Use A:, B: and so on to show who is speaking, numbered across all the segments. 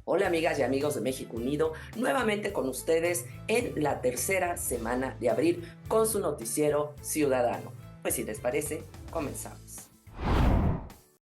A: Hola amigas y amigos de México Unido, nuevamente con ustedes en la tercera semana de abril con su noticiero ciudadano. Pues si les parece, comenzamos.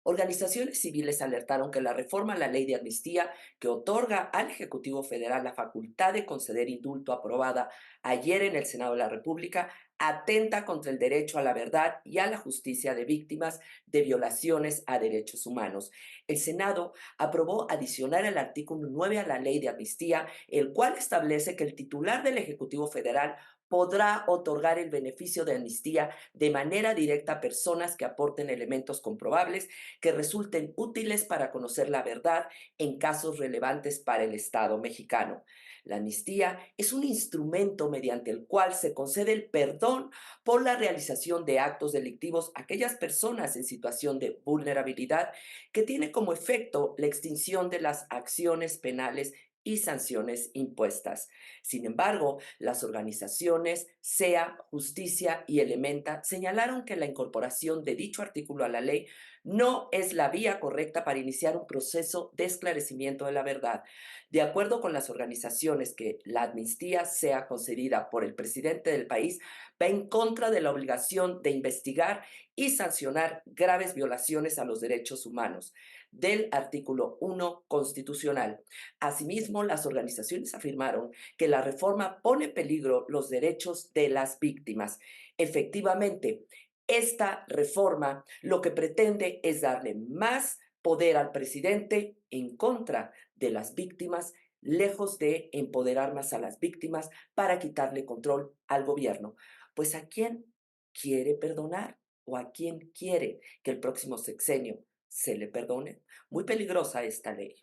A: Organizaciones civiles alertaron que la reforma a la ley de amnistía que otorga al Ejecutivo Federal la facultad de conceder indulto aprobada ayer en el Senado de la República atenta contra el derecho a la verdad y a la justicia de víctimas de violaciones a derechos humanos. El Senado aprobó adicionar el artículo 9 a la ley de amnistía, el cual establece que el titular del Ejecutivo Federal podrá otorgar el beneficio de amnistía de manera directa a personas que aporten elementos comprobables que resulten útiles para conocer la verdad en casos relevantes para el Estado mexicano. La amnistía es un instrumento mediante el cual se concede el perdón por la realización de actos delictivos a aquellas personas en situación de vulnerabilidad que tiene como efecto la extinción de las acciones penales y sanciones impuestas. Sin embargo, las organizaciones SEA, Justicia y Elementa señalaron que la incorporación de dicho artículo a la ley no es la vía correcta para iniciar un proceso de esclarecimiento de la verdad. De acuerdo con las organizaciones, que la amnistía sea concedida por el presidente del país va en contra de la obligación de investigar y sancionar graves violaciones a los derechos humanos del artículo 1 constitucional. Asimismo, las organizaciones afirmaron que la reforma pone en peligro los derechos de las víctimas. Efectivamente, esta reforma lo que pretende es darle más poder al presidente en contra de las víctimas, lejos de empoderar más a las víctimas para quitarle control al gobierno. Pues ¿a quién quiere perdonar o a quién quiere que el próximo sexenio se le perdone? Muy peligrosa esta ley.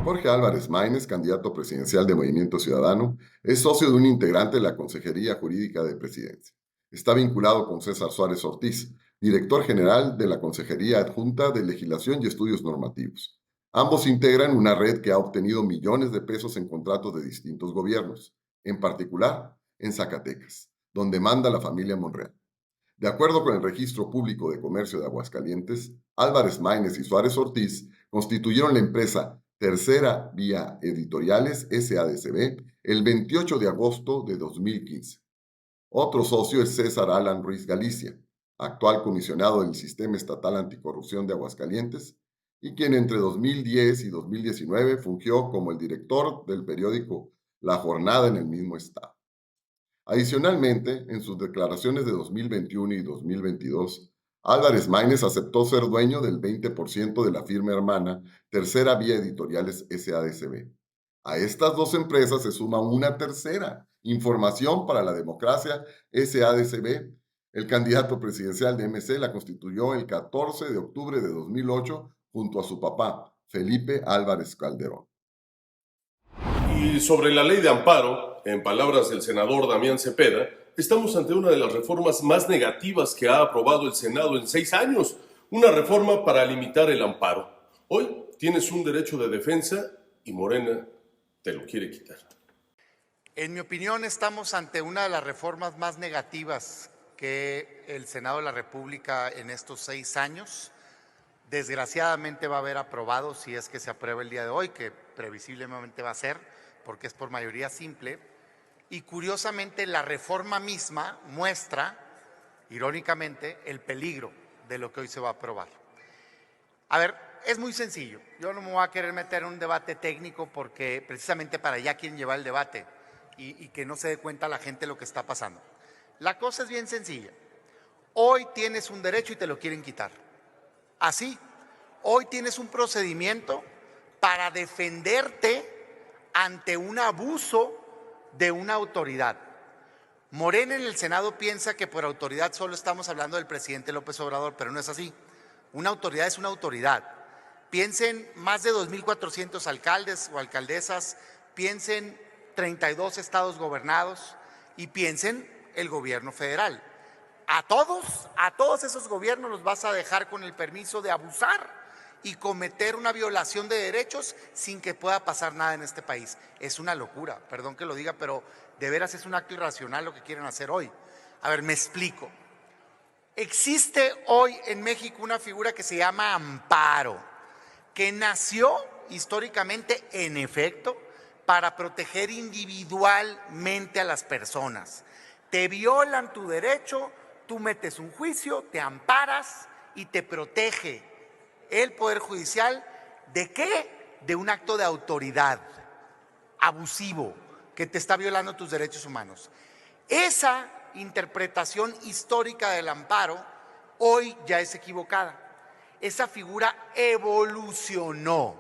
B: Jorge Álvarez Maínez, candidato presidencial de Movimiento Ciudadano, es socio de un integrante de la Consejería Jurídica de Presidencia. Está vinculado con César Suárez Ortiz, director general de la Consejería Adjunta de Legislación y Estudios Normativos. Ambos integran una red que ha obtenido millones de pesos en contratos de distintos gobiernos, en particular en Zacatecas, donde manda la familia Monreal. De acuerdo con el Registro Público de Comercio de Aguascalientes, Álvarez Maínez y Suárez Ortiz constituyeron la empresa Tercera Vía Editoriales SADCB el 28 de agosto de 2015. Otro socio es César Alan Ruiz Galicia, actual comisionado del Sistema Estatal Anticorrupción de Aguascalientes, y quien entre 2010 y 2019 fungió como el director del periódico La Jornada en el mismo estado. Adicionalmente, en sus declaraciones de 2021 y 2022, Álvarez Maínez aceptó ser dueño del 20% de la firma hermana Tercera Vía Editoriales SADCB. A estas dos empresas se suma una tercera, Información para la Democracia SADCB. El candidato presidencial de MC la constituyó el 14 de octubre de 2008 junto a su papá, Felipe Álvarez Calderón.
C: Y sobre la ley de amparo, en palabras del senador Damián Cepeda, estamos ante una de las reformas más negativas que ha aprobado el Senado en 6 años, una reforma para limitar el amparo. Hoy tienes un derecho de defensa y Morena te lo quiere quitar.
D: En mi opinión, estamos ante una de las reformas más negativas que el Senado de la República en estos 6 años desgraciadamente va a haber aprobado, si es que se aprueba el día de hoy, que previsiblemente va a ser, porque es por mayoría simple. Y curiosamente, la reforma misma muestra, irónicamente, el peligro de lo que hoy se va a aprobar. A ver, es muy sencillo. Yo no me voy a querer meter en un debate técnico porque precisamente para allá quieren llevar el debate y que no se dé cuenta la gente lo que está pasando. La cosa es bien sencilla. Hoy tienes un derecho y te lo quieren quitar. Así, hoy tienes un procedimiento para defenderte ante un abuso de una autoridad. Morena en el Senado piensa que por autoridad solo estamos hablando del presidente López Obrador, pero no es así. Una autoridad es una autoridad. Piensen más de 2,400 alcaldes o alcaldesas, piensen 32 estados gobernados y piensen el gobierno federal. A todos esos gobiernos los vas a dejar con el permiso de abusar y cometer una violación de derechos sin que pueda pasar nada en este país. Es una locura, perdón que lo diga, pero de veras es un acto irracional lo que quieren hacer hoy. A ver, me explico. Existe hoy en México una figura que se llama amparo, que nació históricamente, en efecto, para proteger individualmente a las personas. Te violan tu derecho, tú metes un juicio, te amparas y te protege el Poder Judicial. ¿De qué? De un acto de autoridad abusivo que te está violando tus derechos humanos. Esa interpretación histórica del amparo hoy ya es equivocada. Esa figura evolucionó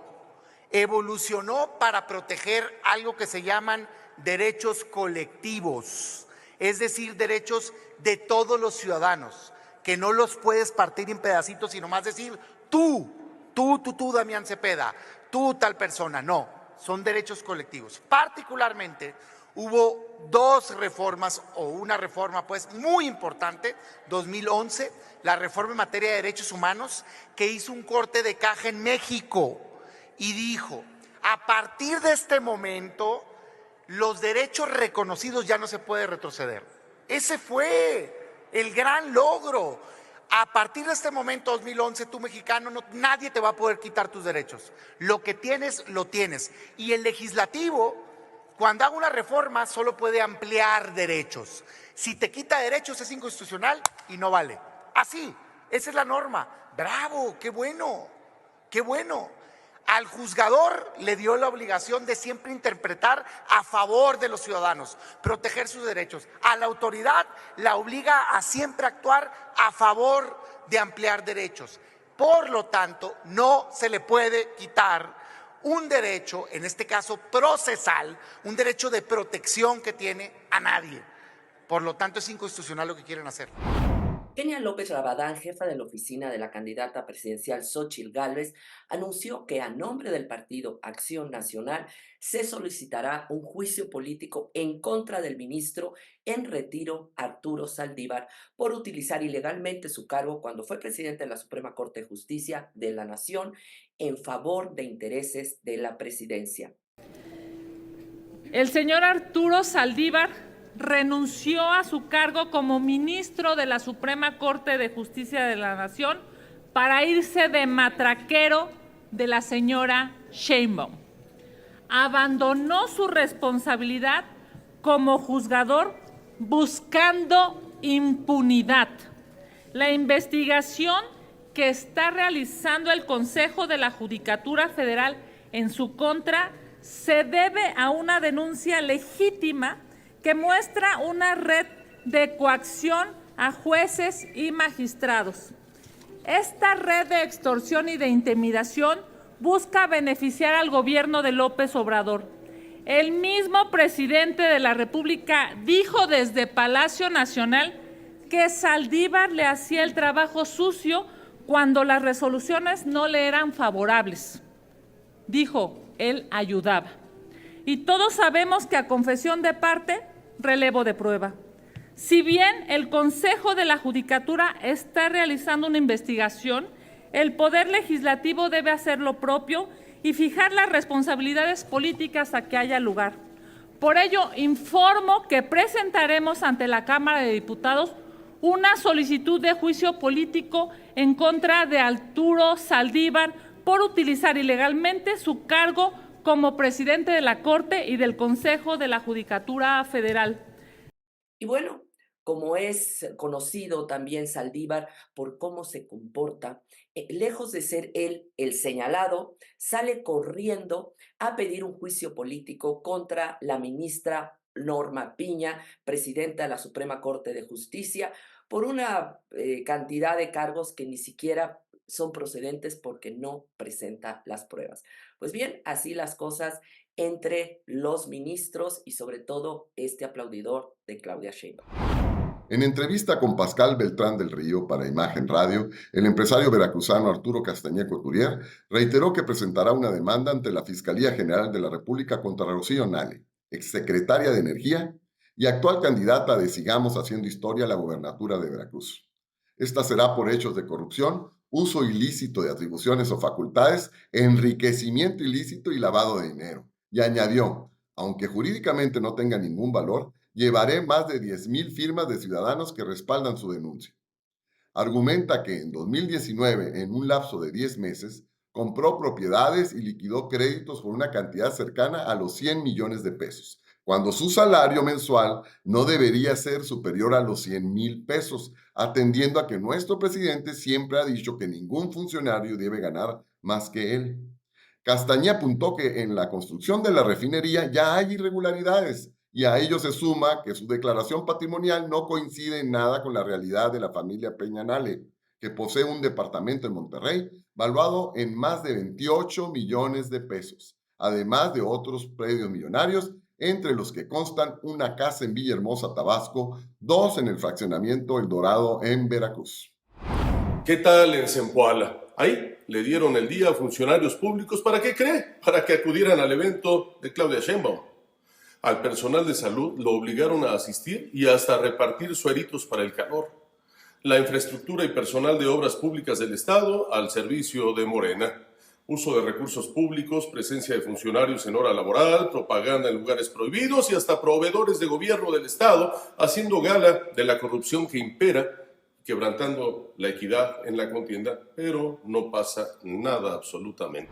D: para proteger algo que se llaman derechos colectivos, es decir, derechos de todos los ciudadanos, que no los puedes partir en pedacitos, sino más decir tú, Damián Cepeda, tú tal persona. No, son derechos colectivos. Particularmente hubo dos reformas, o una reforma pues muy importante, 2011, la reforma en materia de derechos humanos, que hizo un corte de caja en México y dijo: a partir de este momento, los derechos reconocidos ya no se puede retroceder. Ese fue el gran logro. A partir de este momento, 2011, tú mexicano, nadie te va a poder quitar tus derechos. Lo que tienes, lo tienes. Y el legislativo, cuando haga una reforma, solo puede ampliar derechos. Si te quita derechos es inconstitucional y no vale. Así, esa es la norma. ¡Bravo! ¡Qué bueno! ¡Qué bueno! Al juzgador le dio la obligación de siempre interpretar a favor de los ciudadanos, proteger sus derechos. A la autoridad la obliga a siempre actuar a favor de ampliar derechos. Por lo tanto, no se le puede quitar un derecho, en este caso procesal, un derecho de protección que tiene a nadie. Por lo tanto, es inconstitucional lo que quieren hacer.
A: Kenia López Rabadán, jefa de la oficina de la candidata presidencial Xóchitl Gálvez, anunció que a nombre del partido Acción Nacional se solicitará un juicio político en contra del ministro en retiro Arturo Saldívar por utilizar ilegalmente su cargo cuando fue presidente de la Suprema Corte de Justicia de la Nación en favor de intereses de la presidencia.
E: El señor Arturo Saldívar renunció a su cargo como ministro de la Suprema Corte de Justicia de la Nación para irse de matraquero de la señora Sheinbaum. Abandonó su responsabilidad como juzgador buscando impunidad. La investigación que está realizando el Consejo de la Judicatura Federal en su contra se debe a una denuncia legítima que muestra una red de coacción a jueces y magistrados. Esta red de extorsión y de intimidación busca beneficiar al gobierno de López Obrador. El mismo presidente de la República dijo desde Palacio Nacional que Saldívar le hacía el trabajo sucio cuando las resoluciones no le eran favorables. Dijo, él ayudaba. Y todos sabemos que a confesión de parte, relevo de prueba. Si bien el Consejo de la Judicatura está realizando una investigación, el Poder Legislativo debe hacer lo propio y fijar las responsabilidades políticas a que haya lugar. Por ello, informo que presentaremos ante la Cámara de Diputados una solicitud de juicio político en contra de Arturo Saldívar por utilizar ilegalmente su cargo como presidente de la Corte y del Consejo de la Judicatura Federal.
A: Y bueno, como es conocido también Saldívar por cómo se comporta, lejos de ser él el señalado, sale corriendo a pedir un juicio político contra la ministra Norma Piña, presidenta de la Suprema Corte de Justicia, por una cantidad de cargos que ni siquiera son procedentes porque no presenta las pruebas. Pues bien, así las cosas entre los ministros y sobre todo este aplaudidor de Claudia Sheinbaum.
B: En entrevista con Pascal Beltrán del Río para Imagen Radio, el empresario veracruzano Arturo Castañeda Curiel reiteró que presentará una demanda ante la Fiscalía General de la República contra Rocío Nale, exsecretaria de Energía y actual candidata de Sigamos Haciendo Historia a la gobernatura de Veracruz. Esta será por hechos de corrupción, uso ilícito de atribuciones o facultades, enriquecimiento ilícito y lavado de dinero. Y añadió, aunque jurídicamente no tenga ningún valor, llevaré más de 10,000 firmas de ciudadanos que respaldan su denuncia. Argumenta que en 2019, en un lapso de 10 meses, Compró propiedades y liquidó créditos por una cantidad cercana a los 100 millones de pesos, cuando su salario mensual no debería ser superior a los 100,000 pesos, atendiendo a que nuestro presidente siempre ha dicho que ningún funcionario debe ganar más que él. Castañeda apuntó que en la construcción de la refinería ya hay irregularidades y a ello se suma que su declaración patrimonial no coincide en nada con la realidad de la familia Peñanale, que posee un departamento en Monterrey valuado en más de 28 millones de pesos, además de otros predios millonarios, entre los que constan una casa en Villahermosa, Tabasco, dos en el fraccionamiento El Dorado en Veracruz.
C: ¿Qué tal en Zempoala? Ahí le dieron el día a funcionarios públicos. ¿Para qué cree? Para que acudieran al evento de Claudia Sheinbaum. Al personal de salud lo obligaron a asistir y hasta a repartir sueritos para el calor. La infraestructura y personal de obras públicas del Estado al servicio de Morena. Uso de recursos públicos, presencia de funcionarios en hora laboral, propaganda en lugares prohibidos y hasta proveedores de gobierno del Estado haciendo gala de la corrupción que impera, quebrantando la equidad en la contienda, pero no pasa nada absolutamente.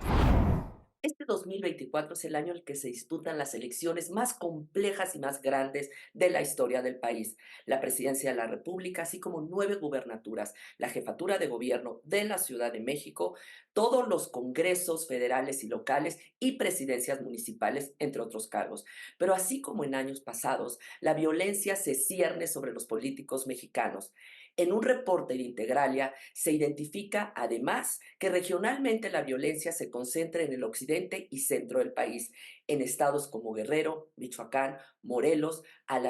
A: Este 2024 es el año en el que se disputan las elecciones más complejas y más grandes de la historia del país. La presidencia de la República, así como 9 gubernaturas, la jefatura de gobierno de la Ciudad de México, todos los congresos federales y locales y presidencias municipales, entre otros cargos. Pero así como en años pasados, la violencia se cierne sobre los políticos mexicanos. En un reporte de Integralia se identifica además que regionalmente la violencia se concentra en el occidente y centro del país, en estados como Guerrero, Michoacán, Morelos, en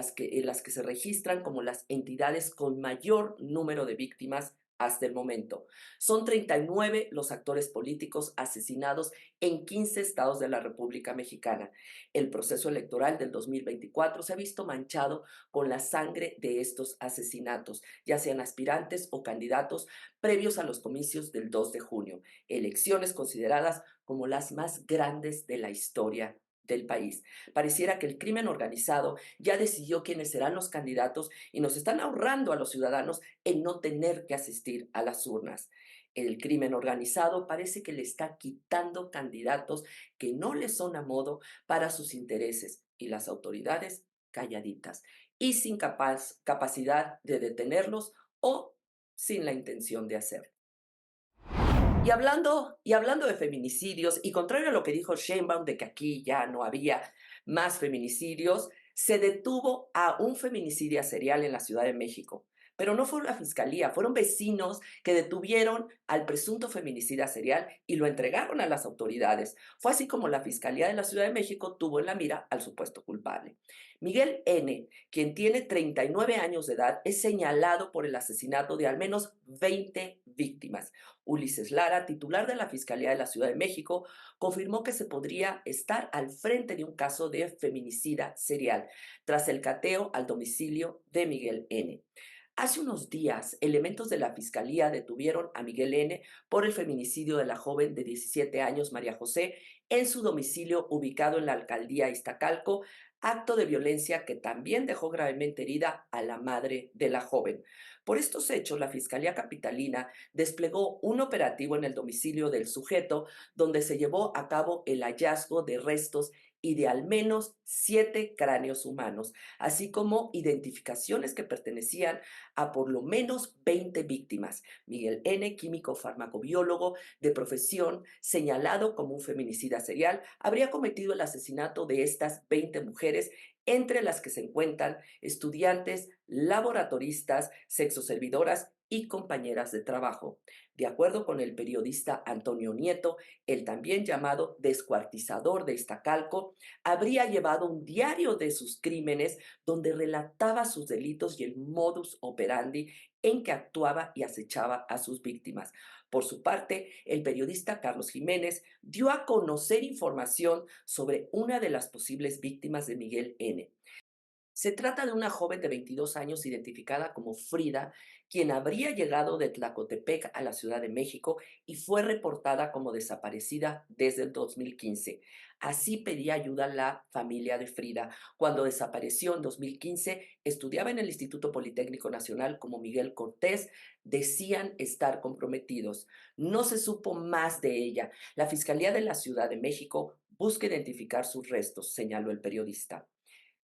A: las que se registran como las entidades con mayor número de víctimas hasta el momento. Son 39 los actores políticos asesinados en 15 estados de la República Mexicana. El proceso electoral del 2024 se ha visto manchado con la sangre de estos asesinatos, ya sean aspirantes o candidatos previos a los comicios del 2 de junio, elecciones consideradas como las más grandes de la historia del país. Pareciera que el crimen organizado ya decidió quiénes serán los candidatos y nos están ahorrando a los ciudadanos el no tener que asistir a las urnas. El crimen organizado parece que le está quitando candidatos que no le son a modo para sus intereses y las autoridades calladitas y sin capacidad de detenerlos o sin la intención de hacerlo. Y hablando de feminicidios, y contrario a lo que dijo Sheinbaum de que aquí ya no había más feminicidios, se detuvo a un feminicida serial en la Ciudad de México. Pero no fue la fiscalía, fueron vecinos que detuvieron al presunto feminicida serial y lo entregaron a las autoridades. Fue así como la Fiscalía de la Ciudad de México tuvo en la mira al supuesto culpable. Miguel N., quien tiene 39 años de edad, es señalado por el asesinato de al menos 20 víctimas. Ulises Lara, titular de la Fiscalía de la Ciudad de México, confirmó que se podría estar al frente de un caso de feminicida serial, tras el cateo al domicilio de Miguel N. Hace unos días, elementos de la Fiscalía detuvieron a Miguel N. por el feminicidio de la joven de 17 años, María José, en su domicilio ubicado en la alcaldía Iztacalco, acto de violencia que también dejó gravemente herida a la madre de la joven. Por estos hechos, la Fiscalía Capitalina desplegó un operativo en el domicilio del sujeto, donde se llevó a cabo el hallazgo de restos y de al menos 7 cráneos humanos, así como identificaciones que pertenecían a por lo menos 20 víctimas. Miguel N., químico farmacobiólogo de profesión, señalado como un feminicida serial, habría cometido el asesinato de estas 20 mujeres, entre las que se encuentran estudiantes, laboratoristas, sexoservidoras y compañeras de trabajo. De acuerdo con el periodista Antonio Nieto, el también llamado descuartizador de Iztacalco, habría llevado un diario de sus crímenes donde relataba sus delitos y el modus operandi en que actuaba y acechaba a sus víctimas. Por su parte, el periodista Carlos Jiménez dio a conocer información sobre una de las posibles víctimas de Miguel N. Se trata de una joven de 22 años identificada como Frida, quien habría llegado de Tlacotepec a la Ciudad de México y fue reportada como desaparecida desde el 2015. Así pedía ayuda la familia de Frida. Cuando desapareció en 2015, estudiaba en el Instituto Politécnico Nacional como Miguel Cortés. Decían estar comprometidos. No se supo más de ella. La Fiscalía de la Ciudad de México busca identificar sus restos, señaló el periodista.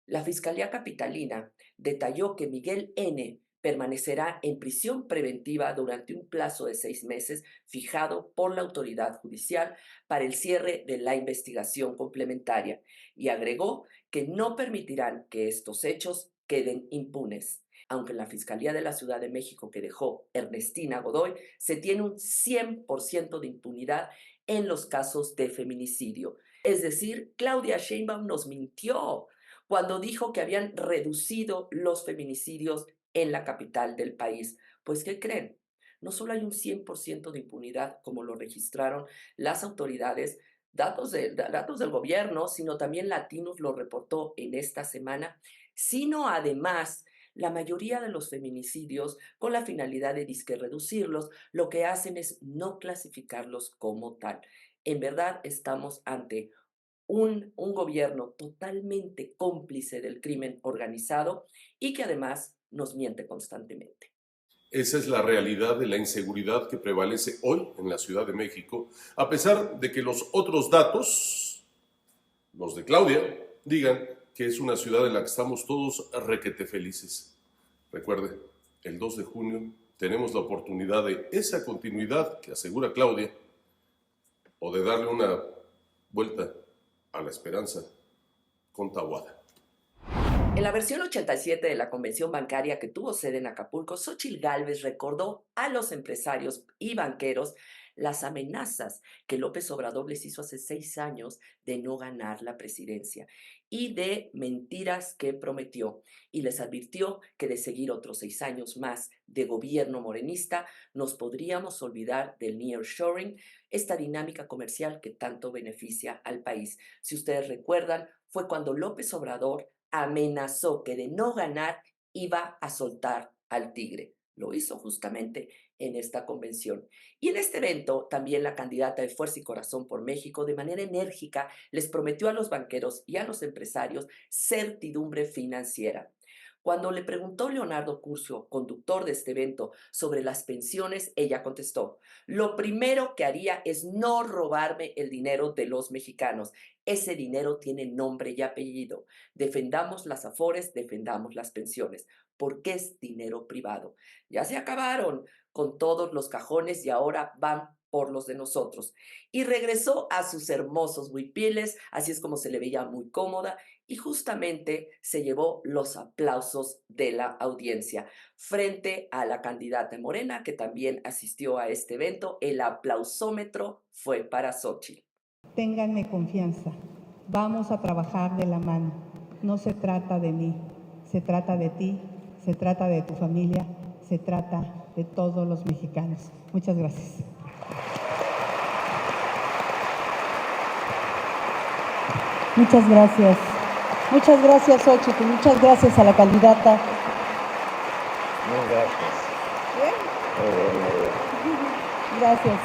A: La Fiscalía Capitalina detalló que Miguel N. permanecerá en prisión preventiva durante un plazo de 6 meses fijado por la autoridad judicial para el cierre de la investigación complementaria y agregó que no permitirán que estos hechos queden impunes. Aunque en la Fiscalía de la Ciudad de México que dejó Ernestina Godoy se tiene un 100% de impunidad en los casos de feminicidio. Es decir, Claudia Sheinbaum nos mintió cuando dijo que habían reducido los feminicidios en la capital del país. Pues, ¿qué creen? No solo hay un 100% de impunidad, como lo registraron las autoridades, datos del gobierno, sino también Latinos lo reportó en esta semana, sino además la mayoría de los feminicidios, con la finalidad de disque reducirlos, lo que hacen es no clasificarlos como tal. En verdad estamos ante un gobierno totalmente cómplice del crimen organizado y que además nos miente constantemente.
C: Esa es la realidad de la inseguridad que prevalece hoy en la Ciudad de México, a pesar de que los otros datos, los de Claudia, digan que es una ciudad en la que estamos todos requete felices. Recuerde, el 2 de junio tenemos la oportunidad de esa continuidad que asegura Claudia, o de darle una vuelta a la esperanza con Taboada.
A: En la versión 87 de la convención bancaria que tuvo sede en Acapulco, Xóchitl Gálvez recordó a los empresarios y banqueros las amenazas que López Obrador les hizo hace 6 años de no ganar la presidencia y de mentiras que prometió. Y les advirtió que de seguir otros 6 años más de gobierno morenista, nos podríamos olvidar del nearshoring, esta dinámica comercial que tanto beneficia al país. Si ustedes recuerdan, fue cuando López Obrador amenazó que de no ganar iba a soltar al tigre. Lo hizo justamente en esta convención. Y en este evento, también la candidata de Fuerza y Corazón por México, de manera enérgica, les prometió a los banqueros y a los empresarios certidumbre financiera. Cuando le preguntó Leonardo Curcio, conductor de este evento, sobre las pensiones, ella contestó: lo primero que haría es no robarme el dinero de los mexicanos. Ese dinero tiene nombre y apellido. Defendamos las afores, defendamos las pensiones, porque es dinero privado. Ya se acabaron con todos los cajones y ahora van por los de nosotros. Y regresó a sus hermosos huipiles, así es como se le veía muy cómoda, y justamente se llevó los aplausos de la audiencia. Frente a la candidata Morena, que también asistió a este evento, el aplausómetro fue para Xóchitl.
F: Ténganme confianza, vamos a trabajar de la mano. No se trata de mí, se trata de ti, se trata de tu familia, se trata de todos los mexicanos. Muchas gracias. Muchas gracias. Muchas gracias, Xóchitl. Muchas gracias a la candidata.
G: Muchas gracias.
F: ¿Bien? Gracias.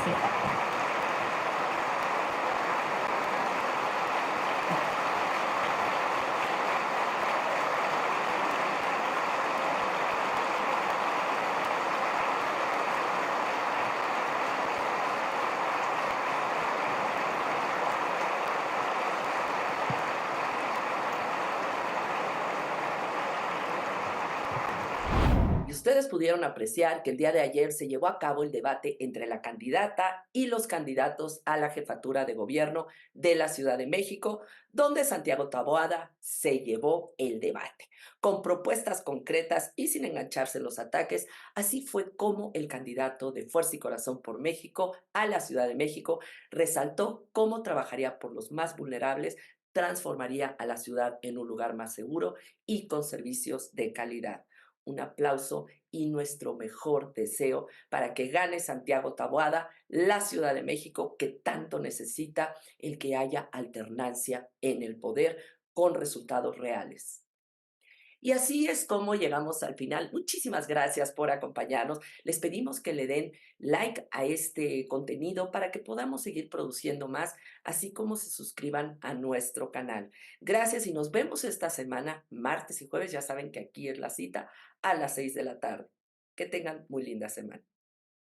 A: Ustedes pudieron apreciar que el día de ayer se llevó a cabo el debate entre la candidata y los candidatos a la jefatura de gobierno de la Ciudad de México, donde Santiago Taboada se llevó el debate, con propuestas concretas y sin engancharse en los ataques. Así fue como el candidato de Fuerza y Corazón por México a la Ciudad de México resaltó cómo trabajaría por los más vulnerables, transformaría a la ciudad en un lugar más seguro y con servicios de calidad. Un aplauso y nuestro mejor deseo para que gane Santiago Taboada, la Ciudad de México que tanto necesita el que haya alternancia en el poder con resultados reales. Y así es como llegamos al final. Muchísimas gracias por acompañarnos. Les pedimos que le den like a este contenido para que podamos seguir produciendo más, así como se suscriban a nuestro canal. Gracias y nos vemos esta semana, martes y jueves. Ya saben que aquí es la cita a las 6 de la tarde. Que tengan muy linda semana.